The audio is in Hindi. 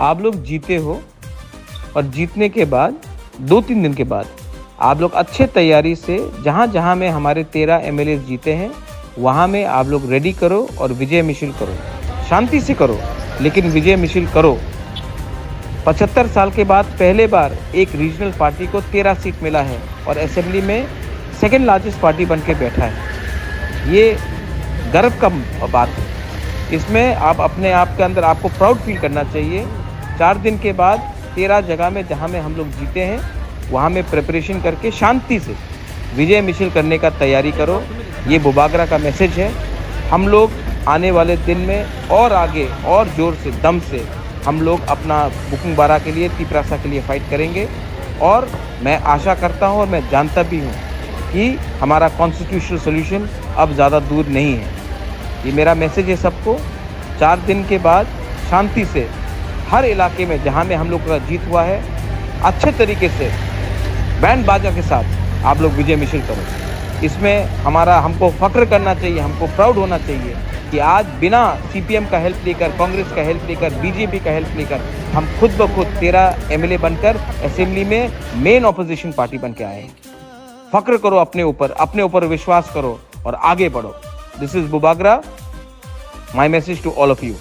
आप लोग जीते हो और जीतने के बाद 2-3 दिन के बाद आप लोग अच्छे तैयारी से जहाँ-जहाँ में हमारे 13 एमएलए जीते हैं, वहाँ में आप लोग रेडी करो और विजय मिছিল करो। शांति से करो, लेकिन विजय मिছিল करो। 75 साल के बाद पहले बार एक रीजनल पार्टी को 13 सीट मिला है और असेंबली में सेकंड लार्जेस्ट पार्टी बन के बैठा है। ये गर्व का बात है। इसमें आप अपने आप के अंदर आपको प्राउड फील करना चाहिए। 4 दिन के बाद 13 जगह में जहाँ में हम लोग जीते हैं, वहाँ में प्रिपरेशन करके शांति से विजय मिছিল करने का तैयारी करो। ये बुबागरा का मैसेज है। हम लोग आने वाले दिन में और आगे और ज़ोर से दम से हम लोग अपना बुकुंग बारा के लिए, तिपरासा के लिए फाइट करेंगे। और मैं आशा करता हूँ और मैं जानता भी हूँ कि हमारा कॉन्स्टिट्यूशनल सोल्यूशन अब ज़्यादा दूर नहीं है। ये मेरा मैसेज है सबको। 4 दिन के बाद शांति से हर इलाके में जहाँ में हम लोग का जीत हुआ है, अच्छे तरीके से बैंड बाजा के साथ आप लोग विजय मिছিল करो। इसमें हमको फ़ख्र करना चाहिए, हमको प्राउड होना चाहिए कि आज बिना सीपीएम का हेल्प लेकर, कांग्रेस का हेल्प लेकर, बीजेपी का हेल्प लेकर हम खुद ब खुद 13 एमएलए बनकर असेंबली में मेन ऑपोजिशन पार्टी बन के आए हैं। फ़ख्र करो अपने ऊपर विश्वास करो और आगे बढ़ो। दिस इज़ बुबागरा, my message to all of you.